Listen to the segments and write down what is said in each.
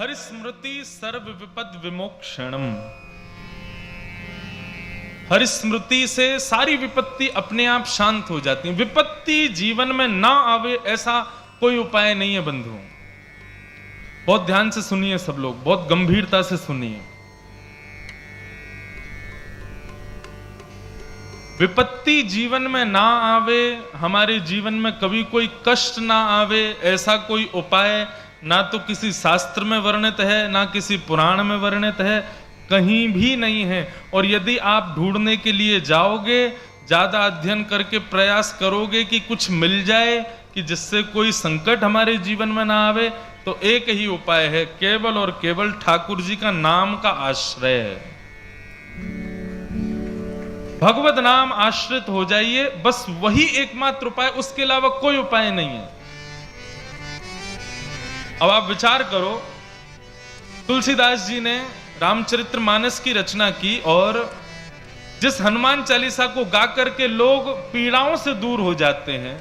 हरिस्मृति सर्व विपद विमोक्षणम। हरिस्मृति से सारी विपत्ति अपने आप शांत हो जाती है। विपत्ति जीवन में ना आवे ऐसा कोई उपाय नहीं है बंधुओं। बहुत ध्यान से सुनिए सब लोग, बहुत गंभीरता से सुनिए। विपत्ति जीवन में ना आवे, हमारे जीवन में कभी कोई कष्ट ना आवे, ऐसा कोई उपाय ना तो किसी शास्त्र में वर्णित है, ना किसी पुराण में वर्णित है, कहीं भी नहीं है। और यदि आप ढूंढने के लिए जाओगे, ज्यादा अध्ययन करके प्रयास करोगे कि कुछ मिल जाए कि जिससे कोई संकट हमारे जीवन में ना आवे, तो एक ही उपाय है, केवल और केवल ठाकुर जी का नाम का आश्रय है। भगवत नाम आश्रित हो जाइए, बस वही एकमात्र उपाय, उसके अलावा कोई उपाय नहीं है। अब आप विचार करो, तुलसीदास जी ने रामचरितमानस की रचना की और जिस हनुमान चालीसा को गा करके लोग पीड़ाओं से दूर हो जाते हैं,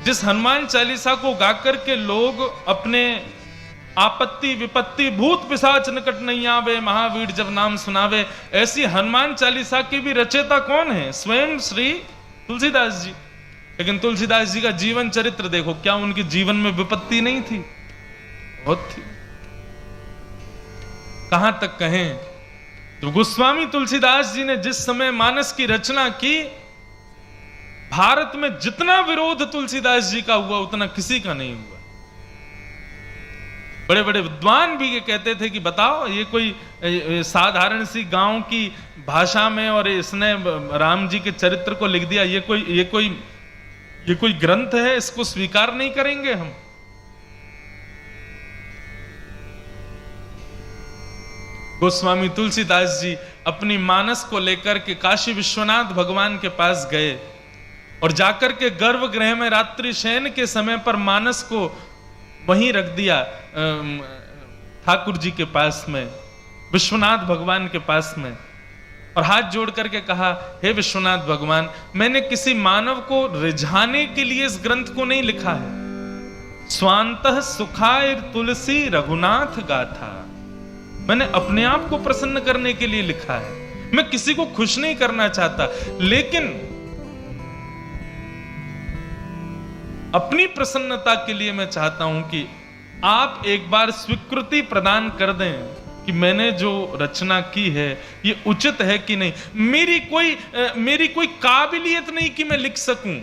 जिस हनुमान चालीसा को गा करके लोग अपने आपत्ति विपत्ति भूत पिशाच निकट नहीं आवे, महावीर जब नाम सुनावे, ऐसी हनुमान चालीसा की भी रचयिता कौन है? स्वयं श्री तुलसीदास जी। लेकिन तुलसीदास जी का जीवन चरित्र देखो, क्या उनके जीवन में विपत्ति नहीं थी? बहुत थी। कहां तक कहें तो गोस्वामी तुलसीदास जी ने जिस समय मानस की रचना की, भारत में जितना विरोध तुलसीदास जी का हुआ उतना किसी का नहीं हुआ। बड़े बड़े विद्वान भी ये कहते थे कि बताओ, ये कोई साधारण सी गांव की भाषा में और इसने राम जी के चरित्र को लिख दिया, ये कोई ग्रंथ है, इसको स्वीकार नहीं करेंगे हम। गोस्वामी तुलसीदास जी अपनी मानस को लेकर के काशी विश्वनाथ भगवान के पास गए और जाकर के गर्भगृह में रात्रि शयन के समय पर मानस को वहीं रख दिया, ठाकुर जी के पास में, विश्वनाथ भगवान के पास में, और हाथ जोड़ करके कहा, हे विश्वनाथ भगवान, मैंने किसी मानव को रिझाने के लिए इस ग्रंथ को नहीं लिखा है। स्वांतः सुखाय तुलसी रघुनाथ गाथा, मैंने अपने आप को प्रसन्न करने के लिए लिखा है, मैं किसी को खुश नहीं करना चाहता, लेकिन अपनी प्रसन्नता के लिए मैं चाहता हूं कि आप एक बार स्वीकृति प्रदान कर दें कि मैंने जो रचना की है ये उचित है कि नहीं। मेरी कोई काबिलियत नहीं कि मैं लिख सकूं,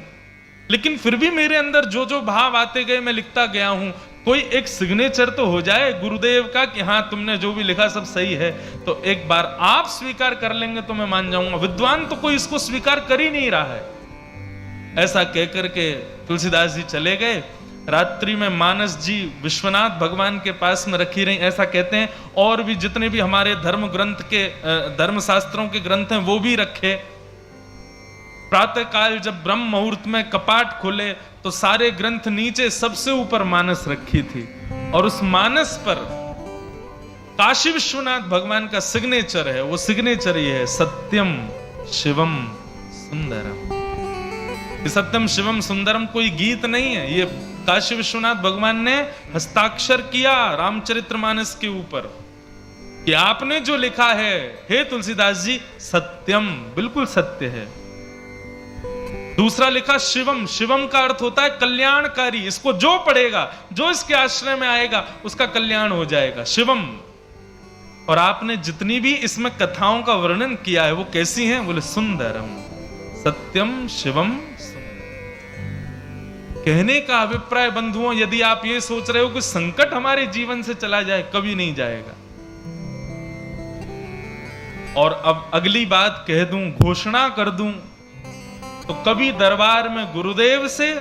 लेकिन फिर भी मेरे अंदर जो जो भाव आते गए मैं लिखता गया हूं। कोई एक सिग्नेचर तो हो जाए गुरुदेव का कि हाँ तुमने जो भी लिखा सब सही है, तो एक बार आप स्वीकार कर लेंगे तो मैं मान जाऊंगा। विद्वान तो कोई इसको स्वीकार कर ही नहीं रहा है। ऐसा कहकर के तुलसीदास जी चले गए। रात्रि में मानस जी विश्वनाथ भगवान के पास में रखी रही। ऐसा कहते हैं और भी जितने भी हमारे धर्म ग्रंथ के धर्म शास्त्रों के ग्रंथ हैं वो भी रखे। प्रातः काल जब ब्रह्म मुहूर्त में कपाट खुले तो सारे ग्रंथ नीचे सबसे ऊपर मानस रखी थी, और उस मानस पर काशी विश्वनाथ भगवान का सिग्नेचर है। वो सिग्नेचर ये है, सत्यम शिवम सुंदरम। ये सत्यम शिवम सुंदरम कोई गीत नहीं है, ये काशी विश्वनाथ भगवान ने हस्ताक्षर किया रामचरितमानस के ऊपर कि आपने जो लिखा है हे तुलसीदास जी, सत्यम, बिल्कुल सत्य है। दूसरा लिखा शिवम, शिवम का अर्थ होता है कल्याणकारी। इसको जो पढ़ेगा, जो इसके आश्रय में आएगा, उसका कल्याण हो जाएगा, शिवम। और आपने जितनी भी इसमें कथाओं का वर्णन किया है वो कैसी हैं? बोले सुंदरम, सत्यम शिवम सुंदर। कहने का अभिप्राय बंधुओं, यदि आप ये सोच रहे हो कि संकट हमारे जीवन से चला जाए, कभी नहीं जाएगा। और अब अगली बात कह दूं, घोषणा कर दूं, तो कभी दरबार में गुरुदेव से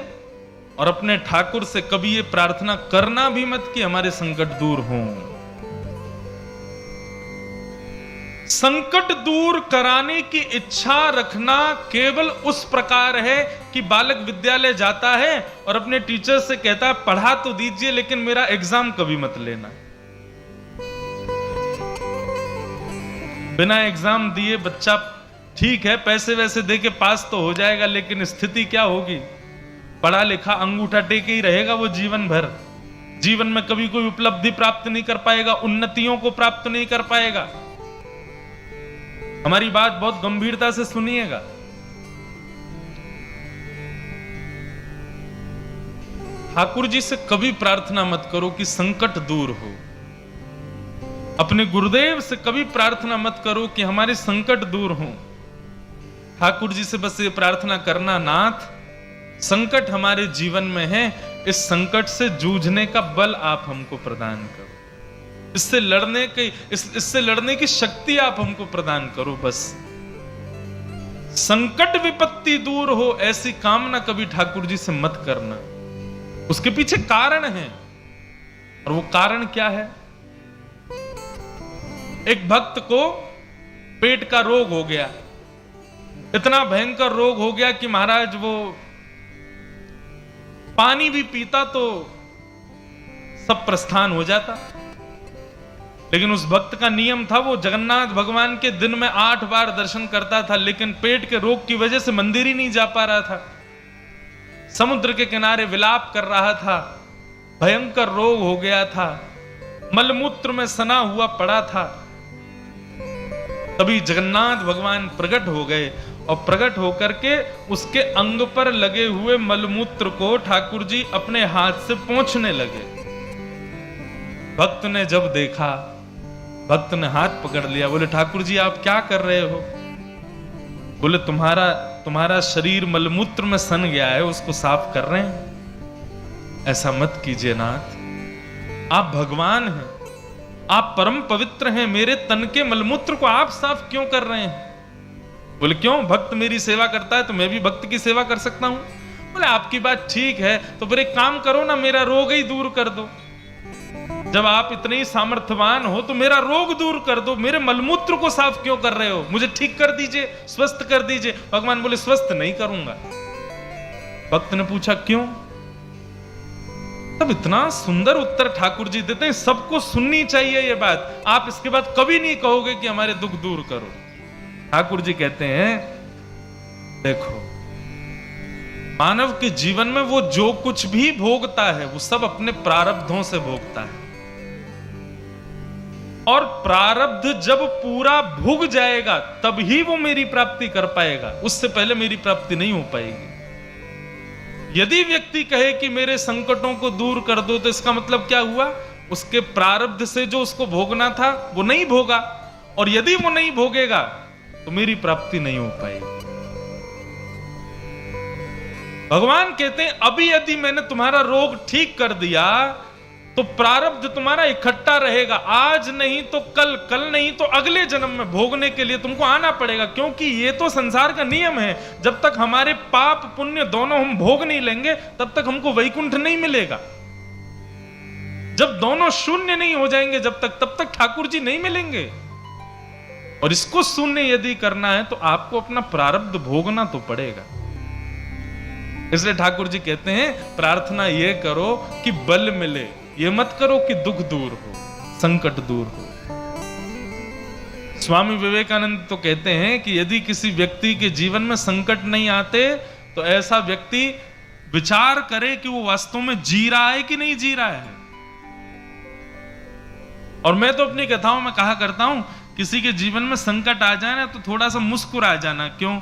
और अपने ठाकुर से कभी ये प्रार्थना करना भी मत कि हमारे संकट दूर हों। संकट दूर कराने की इच्छा रखना केवल उस प्रकार है कि बालक विद्यालय जाता है और अपने टीचर से कहता है पढ़ा तो दीजिए लेकिन मेरा एग्जाम कभी मत लेना। बिना एग्जाम दिए बच्चा ठीक है पैसे वैसे दे के पास तो हो जाएगा, लेकिन स्थिति क्या होगी? पढ़ा लिखा अंगूठा टेके ही रहेगा वो जीवन भर। जीवन में कभी कोई उपलब्धि प्राप्त नहीं कर पाएगा, उन्नतियों को प्राप्त नहीं कर पाएगा। हमारी बात बहुत गंभीरता से सुनिएगा। ठाकुर जी से कभी प्रार्थना मत करो कि संकट दूर हो। अपने गुरुदेव से कभी प्रार्थना मत करो कि हमारे संकट दूर हो। ठाकुर जी से बस ये प्रार्थना करना, नाथ संकट हमारे जीवन में है, इस संकट से जूझने का बल आप हमको प्रदान करो, इससे लड़ने की शक्ति आप हमको प्रदान करो। बस संकट विपत्ति दूर हो ऐसी कामना कभी ठाकुर जी से मत करना। उसके पीछे कारण है, और वो कारण क्या है? एक भक्त को पेट का रोग हो गया, इतना भयंकर रोग हो गया कि महाराज वो पानी भी पीता तो सब प्रस्थान हो जाता। लेकिन उस भक्त का नियम था, वो जगन्नाथ भगवान के दिन में 8 बार दर्शन करता था, लेकिन पेट के रोग की वजह से मंदिर ही नहीं जा पा रहा था। समुद्र के किनारे विलाप कर रहा था, भयंकर रोग हो गया था, मलमूत्र में सना हुआ पड़ा था। तभी जगन्नाथ भगवान प्रकट हो गए और प्रकट होकर के उसके अंग पर लगे हुए मलमूत्र को ठाकुर जी अपने हाथ से पोंछने लगे। भक्त ने जब देखा, भक्त ने हाथ पकड़ लिया, बोले ठाकुर जी आप क्या कर रहे हो? बोले तुम्हारा शरीर मलमूत्र में सन गया है, उसको साफ कर रहे हैं। ऐसा मत कीजिए नाथ, आप भगवान हैं, आप परम पवित्र हैं, मेरे तन के मलमूत्र को आप साफ क्यों कर रहे हैं? बोले क्यों, भक्त मेरी सेवा करता है तो मैं भी भक्त की सेवा कर सकता हूं। बोले आपकी बात ठीक है, तो फिर एक काम करो ना, मेरा रोग ही दूर कर दो। जब आप इतने ही सामर्थ्यवान हो तो मेरा रोग दूर कर दो, मेरे मलमूत्र को साफ क्यों कर रहे हो? मुझे ठीक कर दीजिए, स्वस्थ कर दीजिए। भगवान बोले स्वस्थ नहीं करूंगा। भक्त ने पूछा क्यों? तब इतना सुंदर उत्तर ठाकुर जी देते हैं, सबको सुननी चाहिए ये बात। आप इसके बाद कभी नहीं कहोगे कि हमारे दुख दूर करो। ठाकुर जी कहते हैं देखो, मानव के जीवन में वो जो कुछ भी भोगता है वो सब अपने प्रारब्धों से भोगता है, और प्रारब्ध जब पूरा भुग जाएगा तब ही वो मेरी प्राप्ति कर पाएगा, उससे पहले मेरी प्राप्ति नहीं हो पाएगी। यदि व्यक्ति कहे कि मेरे संकटों को दूर कर दो, तो इसका मतलब क्या हुआ? उसके प्रारब्ध से जो उसको भोगना था वो नहीं भोगा, और यदि वो नहीं भोगेगा तो मेरी प्राप्ति नहीं हो पाएगी। भगवान कहते हैं अभी यदि मैंने तुम्हारा रोग ठीक कर दिया तो प्रारब्ध तुम्हारा इकट्ठा रहेगा, आज नहीं तो कल, कल नहीं तो अगले जन्म में भोगने के लिए तुमको आना पड़ेगा। क्योंकि ये तो संसार का नियम है, जब तक हमारे पाप पुण्य दोनों हम भोग नहीं लेंगे तब तक हमको वैकुंठ नहीं मिलेगा। जब दोनों शून्य नहीं हो जाएंगे जब तक, तब तक ठाकुर जी नहीं मिलेंगे। और इसको शून्य यदि करना है तो आपको अपना प्रारब्ध भोगना तो पड़ेगा। इसलिए ठाकुर जी कहते हैं प्रार्थना ये करो कि बल मिले, ये मत करो कि दुख दूर हो, संकट दूर हो। स्वामी विवेकानंद तो कहते हैं कि यदि किसी व्यक्ति के जीवन में संकट नहीं आते तो ऐसा व्यक्ति विचार करे कि वो वास्तव में जी रहा है कि नहीं जी रहा है। और मैं तो अपनी कथाओं में कहा करता हूं, किसी के जीवन में संकट आ जाए ना तो थोड़ा सा मुस्कुरा जाना। क्यों?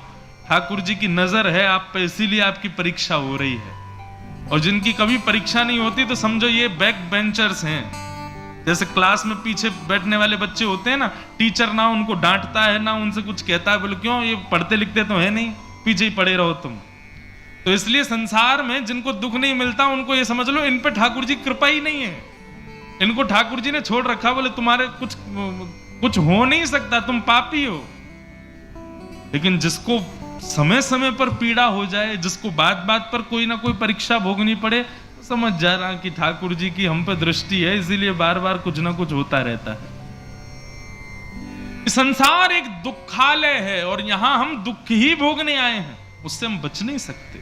ठाकुर जी की नजर है आप पे, इसीलिए आपकी परीक्षा हो रही है। और जिनकी कभी परीक्षा नहीं होती तो समझो ये बैक बेंचर्स हैं। जैसे क्लास में पीछे बैठने वाले बच्चे होते हैं ना, टीचर ना उनको डांटता है ना उनसे कुछ कहता है, बोले क्यों, ये पढ़ते लिखते तो है नहीं, पीछे ही पड़े रहो तुम। तो इसलिए संसार में जिनको दुख नहीं मिलता उनको ये समझ लो इन पे ठाकुर जी कृपा ही नहीं है, इनको ठाकुर जी ने छोड़ रखा, बोले तुम्हारे कुछ हो नहीं सकता, तुम पापी हो। लेकिन जिसको समय समय पर पीड़ा हो जाए, जिसको बात बात पर कोई ना कोई परीक्षा भोगनी पड़े, तो समझ जा रहा कि ठाकुर जी की हम पे दृष्टि है, इसीलिए बार बार कुछ ना कुछ होता रहता है। संसार एक दुखालय है और यहां हम दुख ही भोगने आए हैं, उससे हम बच नहीं सकते।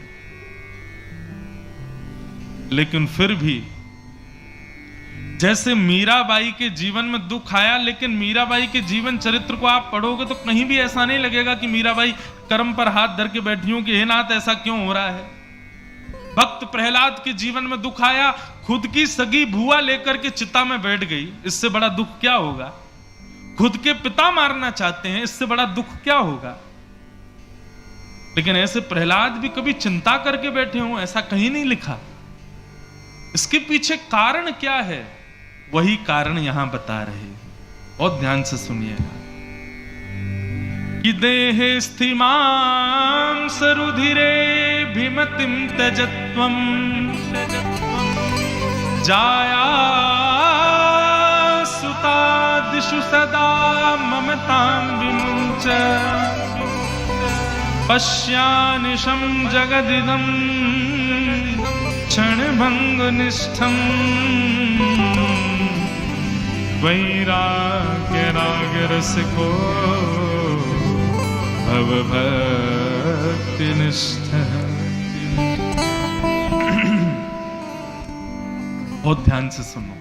लेकिन फिर भी जैसे मीराबाई के जीवन में दुख आया, लेकिन मीराबाई के जीवन चरित्र को आप पढ़ोगे तो कहीं भी ऐसा नहीं लगेगा कि मीराबाई कर्म पर हाथ धर के बैठी हूं कि हे नाथ ऐसा क्यों हो रहा है। भक्त प्रहलाद के जीवन में दुख आया, खुद की सगी भुआ लेकर के चिता में बैठ गई, इससे बड़ा दुख क्या होगा? खुद के पिता मारना चाहते हैं, इससे बड़ा दुख क्या होगा? लेकिन ऐसे प्रहलाद भी कभी चिंता करके बैठे हों, ऐसा कहीं नहीं लिखा। इसके पीछे कारण क्या है, वही कारण यहां बता रहे हैं। बहुत ध्यान से सुनिएगा कि देहे स्थिमां सरुधिरे भिमतिं त्यजत्वं जाया सुतादिषु सदा ममतां विमुञ्च पश्यानिशं जगदिदं क्षणभङ्गनिष्ठं वैराग्य रागरसिको भवभक्तिनिष्ठ। बहुत ध्यान से सुनो।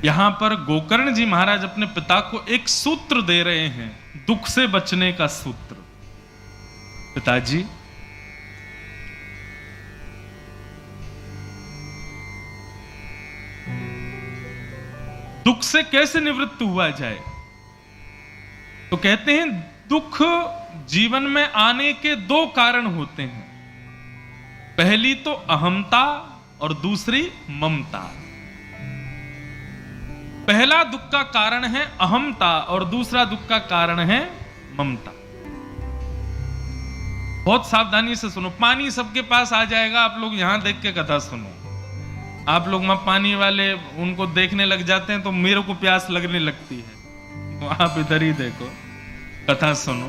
यहां पर गोकर्ण जी महाराज अपने पिता को एक सूत्र दे रहे हैं, दुख से बचने का सूत्र। पिताजी, दुख से कैसे निवृत्त हुआ जाए? तो कहते हैं दुख जीवन में आने के दो कारण होते हैं, पहली तो अहमता और दूसरी ममता। पहला दुख का कारण है अहमता और दूसरा दुख का कारण है ममता। बहुत सावधानी से सुनो, पानी सबके पास आ जाएगा, आप लोग यहां देख के कथा सुनो। आप लोग वहां पानी वाले उनको देखने लग जाते हैं तो मेरे को प्यास लगने लगती है, तो आप इधर ही देखो, कथा सुनो।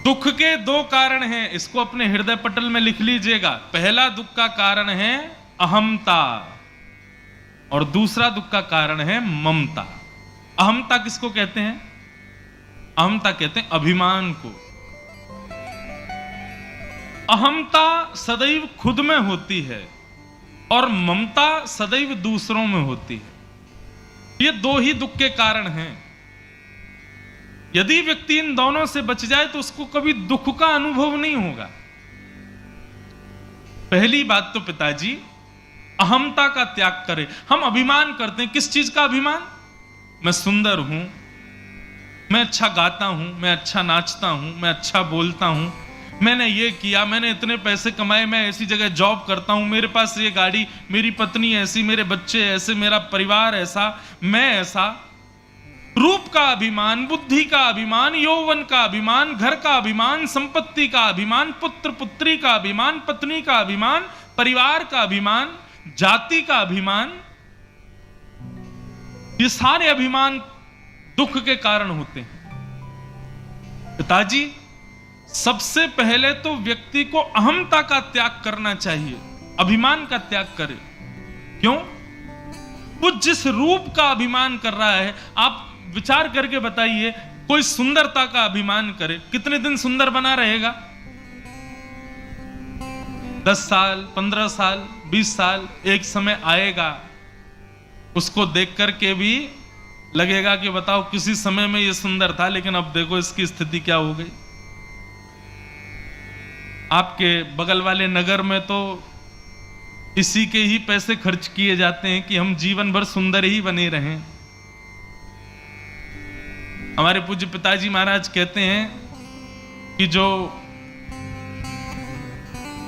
दुख के दो कारण हैं, इसको अपने हृदय पटल में लिख लीजिएगा। पहला दुख का कारण है अहमता और दूसरा दुख का कारण है ममता। अहमता किसको कहते हैं? अहमता कहते हैं अभिमान को। अहमता सदैव खुद में होती है और ममता सदैव दूसरों में होती है। ये दो ही दुख के कारण हैं। यदि व्यक्ति इन दोनों से बच जाए तो उसको कभी दुख का अनुभव नहीं होगा। पहली बात तो पिताजी, अहमता का त्याग करें। हम अभिमान करते हैं, किस चीज का अभिमान? मैं सुंदर हूं, मैं अच्छा गाता हूं, मैं अच्छा नाचता हूं, मैं अच्छा बोलता हूं, मैंने ये किया, मैंने इतने पैसे कमाए, मैं ऐसी जगह जॉब करता हूं, मेरे पास ये गाड़ी, मेरी पत्नी ऐसी, मेरे बच्चे ऐसे, मेरा परिवार ऐसा, मैं ऐसा। रूप का अभिमान, बुद्धि का अभिमान, यौवन का अभिमान, घर का अभिमान, संपत्ति का अभिमान, पुत्र पुत्री का अभिमान, पत्नी का अभिमान, परिवार का अभिमान, जाति का अभिमान, ये सारे अभिमान दुख के कारण होते हैं। पिताजी, सबसे पहले तो व्यक्ति को अहमता का त्याग करना चाहिए, अभिमान का त्याग करे। क्यों? वो जिस रूप का अभिमान कर रहा है, आप विचार करके बताइए, कोई सुंदरता का अभिमान करे, कितने दिन सुंदर बना रहेगा? 10 साल, 15 साल, 20 साल, एक समय आएगा उसको देख करके भी लगेगा कि बताओ किसी समय में ये सुंदर था, लेकिन अब देखो इसकी स्थिति क्या हो गई। आपके बगल वाले नगर में तो इसी के ही पैसे खर्च किए जाते हैं कि हम जीवन भर सुंदर ही बने रहें। हमारे पूज्य पिताजी महाराज कहते हैं कि जो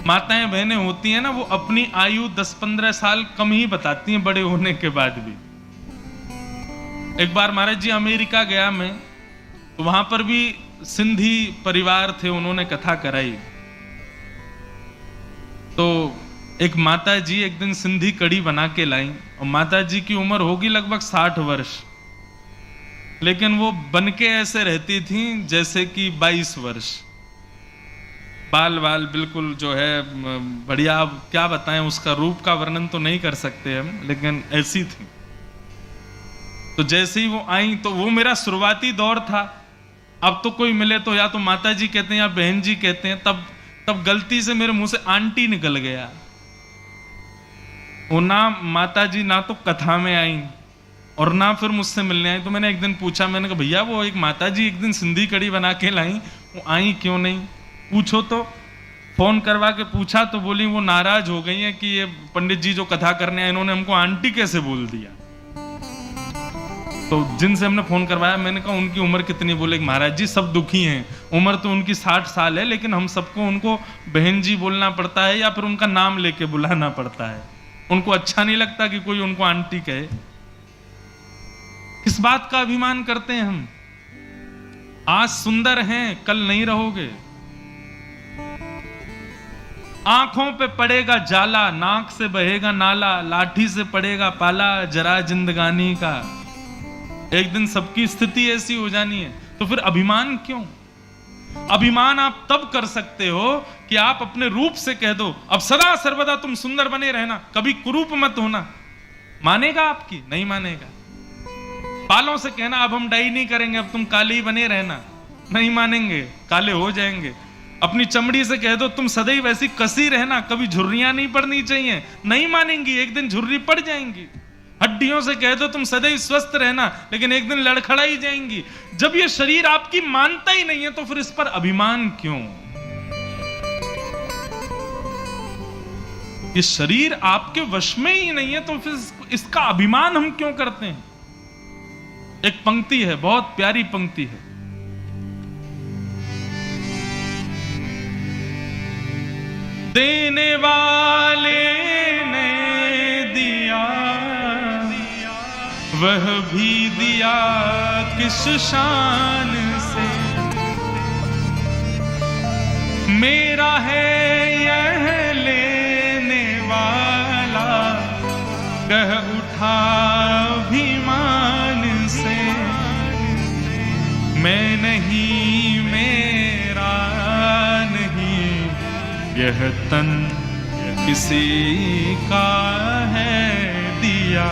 माताएं बहनें होती हैं ना, वो अपनी आयु 10-15 साल कम ही बताती हैं बड़े होने के बाद भी। एक बार महाराज जी अमेरिका गया मैं, तो वहां पर भी सिंधी परिवार थे, उन्होंने कथा कराई। तो एक माता जी एक दिन सिंधी कढ़ी बना के लाई, और माता जी की उम्र होगी लगभग 60 वर्ष, लेकिन वो बनके ऐसे रहती थी जैसे कि 22 वर्ष। बाल बाल बिल्कुल जो है बढ़िया, अब क्या बताएं, उसका रूप का वर्णन तो नहीं कर सकते हम, लेकिन ऐसी थी। तो जैसे ही वो आई, तो वो मेरा शुरुआती दौर था। अब तो कोई मिले तो या तो माता जी कहते हैं या बहन जी कहते हैं, तब गलती से मेरे मुंह से आंटी निकल गया। वो ना माता जी ना तो कथा में आई और ना फिर मुझसे मिलने आई। तो मैंने एक दिन पूछा, मैंने कहा भैया वो एक माता जी एक दिन सिंधी कढ़ी बना के लाई, वो आई क्यों नहीं, पूछो तो। फोन करवा के पूछा तो बोली वो नाराज हो गई है कि ये पंडित जी जो कथा करने आए इन्होंने हमको आंटी कैसे बोल दिया। तो जिनसे हमने फोन करवाया मैंने कहा उनकी उम्र कितनी, बोले महाराज जी सब दुखी हैं, उम्र तो उनकी 60 साल है, लेकिन हम सबको उनको बहन जी बोलना पड़ता है या फिर उनका नाम लेके बुलाना पड़ता है, उनको अच्छा नहीं लगता कि कोई उनको आंटी कहे। किस बात का अभिमान करते हैं हम? आज सुंदर हैं, कल नहीं रहोगे। आंखों पे पड़ेगा जाला, नाक से बहेगा नाला, लाठी से पड़ेगा पाला, जरा जिंदगानी का। एक दिन सबकी स्थिति ऐसी हो जानी है, तो फिर अभिमान क्यों? अभिमान आप तब कर सकते हो कि आप अपने रूप से कह दो अब सदा सर्वदा तुम सुंदर बने रहना, कभी कुरूप मत होना। मानेगा आपकी? नहीं मानेगा। बालों से कहना अब हम डाई नहीं करेंगे, अब तुम काले ही बने रहना, नहीं मानेंगे, काले हो जाएंगे। अपनी चमड़ी से कह दो तुम सदैव वैसी कसी रहना, कभी झुर्रियां नहीं पड़नी चाहिए, नहीं मानेंगी, एक दिन झुर्री पड़ जाएंगी। हड्डियों से कह दो तुम सदैव स्वस्थ रहना, लेकिन एक दिन लड़खड़ाई जाएंगी। जब ये शरीर आपकी मानता ही नहीं है तो फिर इस पर अभिमान क्यों? ये शरीर आपके वश में ही नहीं है तो फिर इसका अभिमान हम क्यों करते हैं? एक पंक्ति है, बहुत प्यारी पंक्ति है। देने वाले ने दिया वह भी दिया किस शान से, मेरा है यह लेने वाला कह उठा अभिमान से, मैं नहीं मेरा नहीं यह तन किसी का है दिया,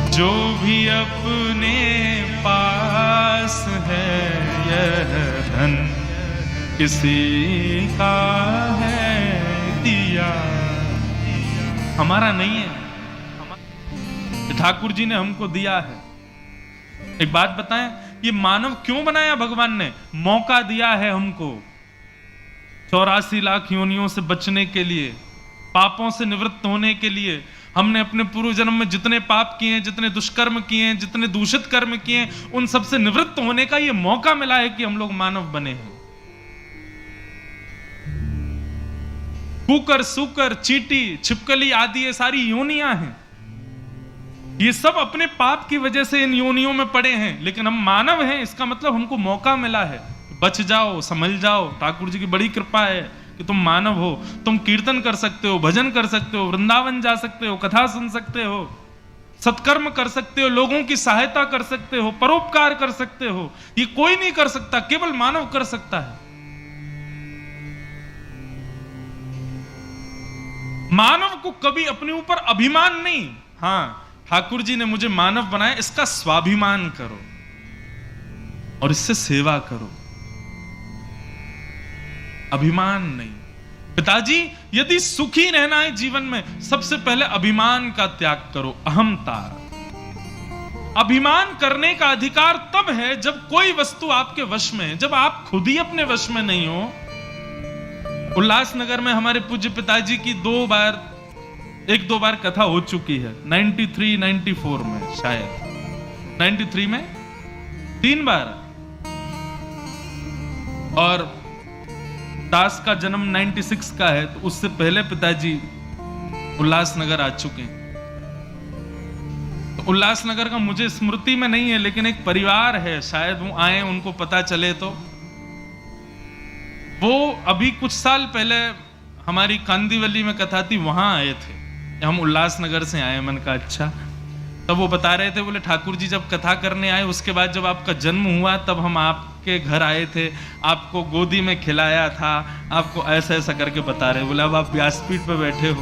जो भी अपने पास है यह धन किसी का है दिया। हमारा नहीं है, ठाकुर जी ने हमको दिया है। एक बात बताएं, ये मानव क्यों बनाया भगवान ने? मौका दिया है हमको 84 लाख योनियों से बचने के लिए, पापों से निवृत्त होने के लिए। हमने अपने पूर्व जन्म में जितने पाप किए हैं, जितने दुष्कर्म किए हैं, जितने दूषित कर्म किए हैं, उन सब से निवृत्त होने का ये मौका मिला है कि हम लोग मानव बने हैं। कुकर, सूकर, चींटी, छिपकली आदि ये सारी योनियां हैं। ये सब अपने पाप की वजह से इन योनियों में पड़े हैं, लेकिन हम मानव हैं, इसका मतलब हमको मौका मिला है, बच जाओ, संभल जाओ। ठाकुर जी की बड़ी कृपा है कि तुम मानव हो, तुम कीर्तन कर सकते हो, भजन कर सकते हो, वृंदावन जा सकते हो, कथा सुन सकते हो, सत्कर्म कर सकते हो, लोगों की सहायता कर सकते हो, परोपकार कर सकते हो। ये कोई नहीं कर सकता, केवल मानव कर सकता है। मानव को कभी अपने ऊपर अभिमान नहीं। हां, ठाकुर जी ने मुझे मानव बनाया, इसका स्वाभिमान करो और इससे सेवा करो, अभिमान नहीं। पिताजी यदि सुखी रहना है जीवन में, सबसे पहले अभिमान का त्याग करो, अहंता। अभिमान करने का अधिकार तब है जब कोई वस्तु आपके वश में है, जब आप खुद ही अपने वश में नहीं हो। उल्लासनगर में हमारे पूज्य पिताजी की एक दो बार कथा हो चुकी है, 93, 94 में, शायद 93 में 3 बार, और दास का जन्म 96 का है, तो उससे पहले पिताजी उल्लासनगर आ चुके हैं। तो उल्लासनगर का मुझे स्मृति में नहीं है, लेकिन एक परिवार है, शायद वो आए, उनको पता चले। तो वो अभी कुछ साल पहले हमारी कांदीवली में कथा थी, वहां आए थे, हम उल्लासनगर से आए। मन का अच्छा। तब वो बता रहे थे, बोले ठाकुर जी जब कथा करने आए, उसके बाद जब आपका जन्म हुआ तब हम आपके घर आए थे, आपको गोदी में खिलाया था, आपको ऐसा ऐसा करके बता रहे। बोले अब आप व्यासपीठ पे बैठे हो।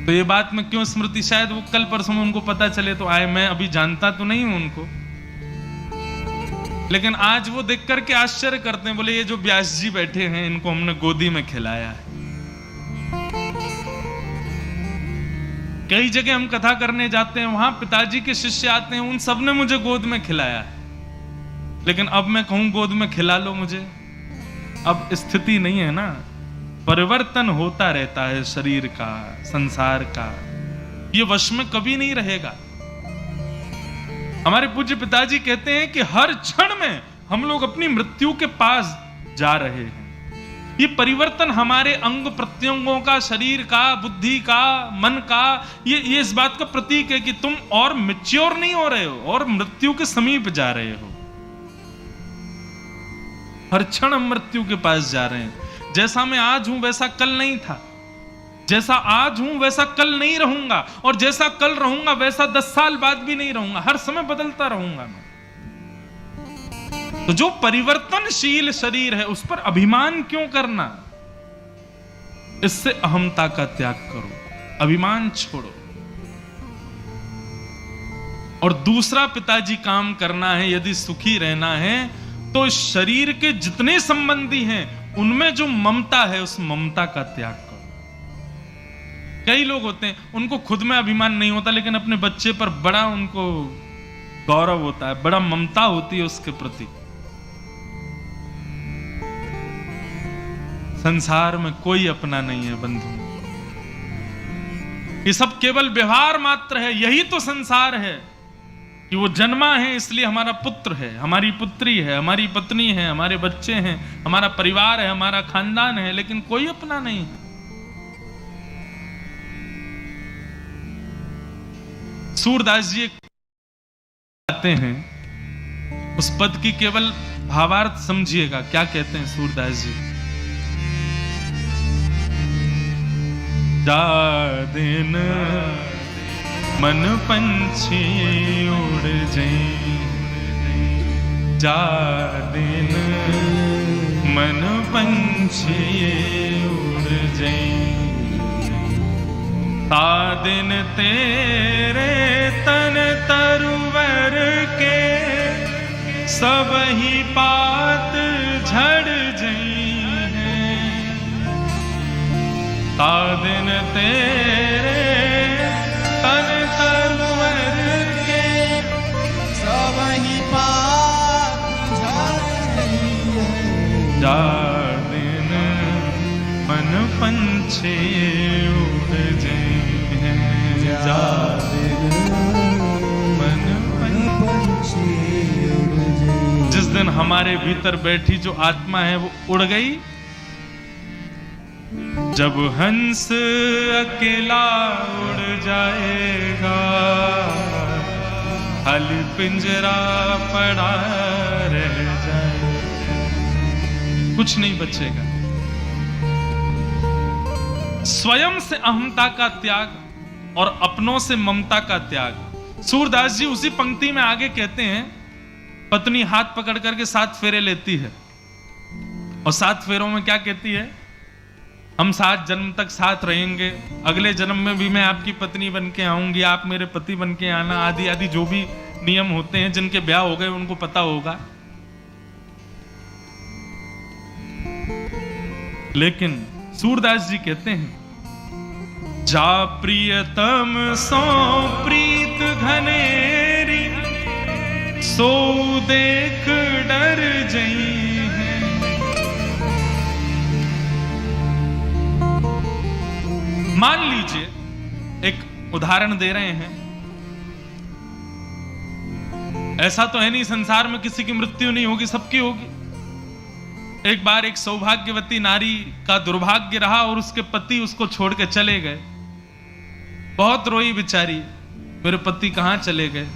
तो ये बात में क्यों स्मृति, शायद वो कल परसों में उनको पता चले तो आए। मैं अभी जानता तो नहीं हूं उनको, लेकिन आज वो देख करके आश्चर्य करते हैं। बोले ये जो व्यास जी बैठे हैं, इनको हमने गोदी में खिलाया है। कई जगह हम कथा करने जाते हैं, वहां पिताजी के शिष्य आते हैं, उन सब ने मुझे गोद में खिलाया है, लेकिन अब मैं कहूं गोद में खिला लो मुझे, अब स्थिति नहीं है ना। परिवर्तन होता रहता है शरीर का, संसार का, ये वश में कभी नहीं रहेगा। हमारे पूज्य पिताजी कहते हैं कि हर क्षण में हम लोग अपनी मृत्यु के पास जा रहे हैं। ये परिवर्तन हमारे अंग प्रत्यंगों का, शरीर का, बुद्धि का, मन का, ये इस बात का प्रतीक है कि तुम और मैच्योर नहीं हो रहे हो और मृत्यु के समीप जा रहे हो। हर क्षण हम मृत्यु के पास जा रहे हैं। जैसा मैं आज हूं वैसा कल नहीं था, जैसा आज हूं वैसा कल नहीं रहूंगा, और जैसा कल रहूंगा वैसा 10 साल बाद भी नहीं रहूंगा। हर समय बदलता रहूंगा मैं। तो जो परिवर्तनशील शरीर है उस पर अभिमान क्यों करना? इससे अहंता का त्याग करो, अभिमान छोड़ो। और दूसरा पिताजी काम करना है, यदि सुखी रहना है तो शरीर के जितने संबंधी हैं उनमें जो ममता है उस ममता का त्याग करो। कई लोग होते हैं उनको खुद में अभिमान नहीं होता, लेकिन अपने बच्चे पर बड़ा उनको गौरव होता है, बड़ा ममता होती है उसके प्रति। संसार में कोई अपना नहीं है बंधु, ये सब केवल व्यवहार मात्र है। यही तो संसार है कि वो जन्मा है इसलिए हमारा पुत्र है, हमारी पुत्री है, हमारी पत्नी है, हमारे बच्चे हैं, हमारा परिवार है, हमारा खानदान है, लेकिन कोई अपना नहीं है। सूरदास जी कहते हैं, उस पद की केवल भावार्थ समझिएगा, क्या कहते हैं सूरदास जी। जा दिन मन पंछी उड़ जाए, जा दिन मन पंछी उड़ जाए, ता दिन तेरे तन तरुवर के सब ही पात झड़ जाए, ता दिन तेरे तन तरुवर के सब ही पात झड़ जाए, जा दिन मन पंछी उड़ जाए, जा दिन मन पंछी उड़ जाए। जिस दिन हमारे भीतर बैठी जो आत्मा है वो उड़ गई, जब हंस अकेला उड़ जाएगा, खाली पिंजरा पड़ा रह जाएगा, कुछ नहीं बचेगा। स्वयं से अहंता का त्याग और अपनों से ममता का त्याग। सूरदास जी उसी पंक्ति में आगे कहते हैं, पत्नी हाथ पकड़ करके 7 फेरे लेती है, और 7 फेरों में क्या कहती है, हम 7 जन्म तक साथ रहेंगे, अगले जन्म में भी मैं आपकी पत्नी बन के आऊंगी, आप मेरे पति बन के आना, आदि आदि जो भी नियम होते हैं, जिनके ब्याह हो गए उनको पता होगा। लेकिन सूरदास जी कहते हैं, जा प्रियतम सो प्रीत घनेरी, सो देख डर जई। मान लीजिए, एक उदाहरण दे रहे हैं, ऐसा तो है नहीं संसार में किसी की मृत्यु नहीं होगी, सबकी होगी। एक बार एक सौभाग्यवती नारी का दुर्भाग्य रहा और उसके पति उसको छोड़ के चले गए। बहुत रोई बेचारी, मेरे पति कहां चले गए,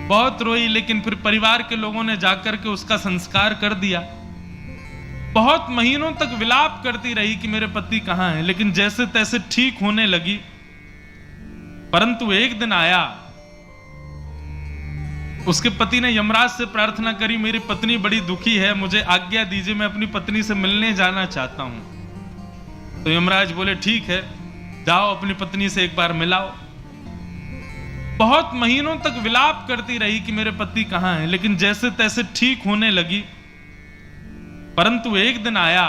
बहुत रोई। लेकिन फिर परिवार के लोगों ने जाकर के उसका संस्कार कर दिया। बहुत महीनों तक विलाप करती रही कि मेरे पति कहां हैं, लेकिन जैसे तैसे ठीक होने लगी। परंतु एक दिन आया, उसके पति ने यमराज से प्रार्थना करी, मेरी पत्नी बड़ी दुखी है, मुझे आज्ञा दीजिए, मैं अपनी पत्नी से मिलने जाना चाहता हूं। तो यमराज बोले ठीक है, जाओ अपनी पत्नी से एक बार मिलाओ। बहुत महीनों तक विलाप करती रही कि मेरे पति कहां हैं, लेकिन जैसे तैसे ठीक होने लगी। परंतु एक दिन आया,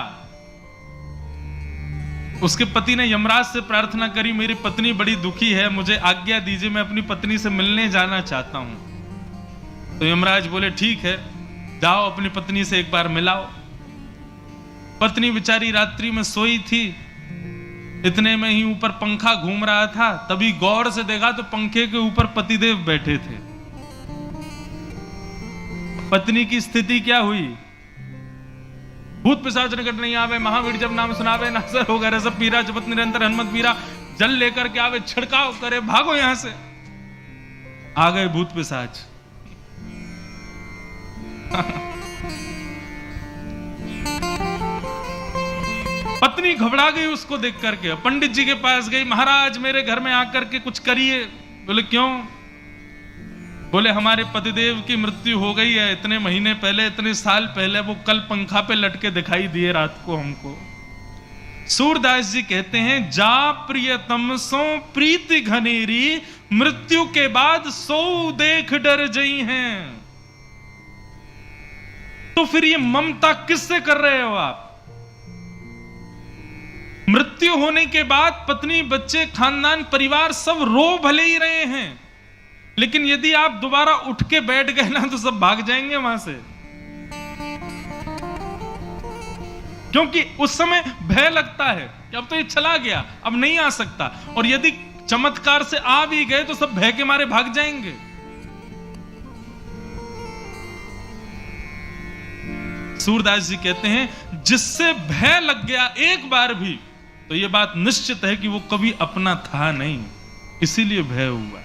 उसके पति ने यमराज से प्रार्थना करी, मेरी पत्नी बड़ी दुखी है, मुझे आज्ञा दीजिए, मैं अपनी पत्नी से मिलने जाना चाहता हूं। तो यमराज बोले ठीक है, जाओ अपनी पत्नी से एक बार मिलाओ। पत्नी बेचारी रात्रि में सोई थी, इतने में ही ऊपर पंखा घूम रहा था, तभी गौर से देखा तो पंखे के ऊपर पतिदेव बैठे थे। पत्नी की स्थिति क्या हुई? भूत पिशाच निकट नहीं आवे, महावीर जब नाम सुनावे, नासर हो गए सब पीरा, जपत निरंतर हनुमत पीरा, जल लेकर के आवे, छिड़काव करे, भागो यहां से। आ गए भूत पिशाच। पत्नी घबरा गई उसको देख करके, पंडित जी के पास गई, महाराज मेरे घर में आकर के कुछ करिए। बोले क्यों? बोले हमारे पतिदेव की मृत्यु हो गई है, इतने महीने पहले, इतने साल पहले, वो कल पंखा पे लटके दिखाई दिए रात को हमको। सूरदास जी कहते हैं, जा प्रियतम सो प्रीति घनेरी, मृत्यु के बाद सो देख डर जई हैं। तो फिर ये ममता किससे कर रहे हो आप? मृत्यु होने के बाद पत्नी, बच्चे, खानदान, परिवार सब रो भले ही रहे हैं, लेकिन यदि आप दोबारा उठ के बैठ गए ना तो सब भाग जाएंगे वहां से, क्योंकि उस समय भय लगता है कि अब तो ये चला गया, अब नहीं आ सकता। और यदि चमत्कार से आ भी गए तो सब भय के मारे भाग जाएंगे। सूरदास जी कहते हैं, जिससे भय लग गया एक बार भी, तो यह बात निश्चित है कि वो कभी अपना था नहीं, इसीलिए भय हुआ।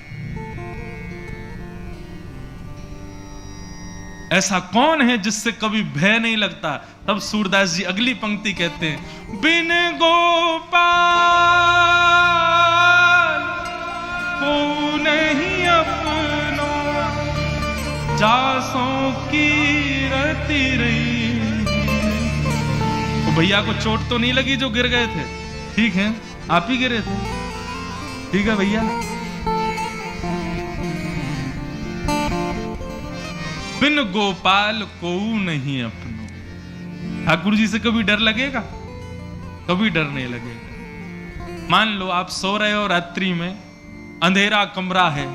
ऐसा कौन है जिससे कभी भय नहीं लगता? तब सूरदास जी अगली पंक्ति कहते हैं, बिन गोपाल को नहीं अपनो, जासों की रति रही। तो भैया को चोट तो नहीं लगी जो गिर गए थे? ठीक है, आप ही गिरे थे, ठीक है भैया। बिन गोपाल को नहीं अपनो। ठाकुर जी से कभी डर लगेगा? कभी डर नहीं लगेगा। मान लो आप सो रहे हो रात्रि में, अंधेरा कमरा है,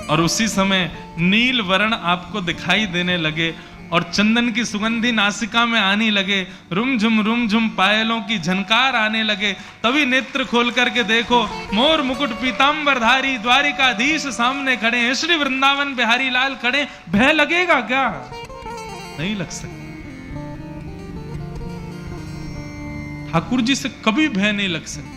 और उसी समय नील वर्ण आपको दिखाई देने लगे और चंदन की सुगंधी नासिका में आने लगे, रुम झुम पायलों की झनकार आने लगे, तभी नेत्र खोल करके देखो मोर मुकुट पीतांबरधारी द्वारिकाधीश सामने खड़े हैं, श्री वृंदावन बिहारी लाल खड़े। भय लगेगा क्या? नहीं लग सकता। ठाकुर जी से कभी भय नहीं लग सकता।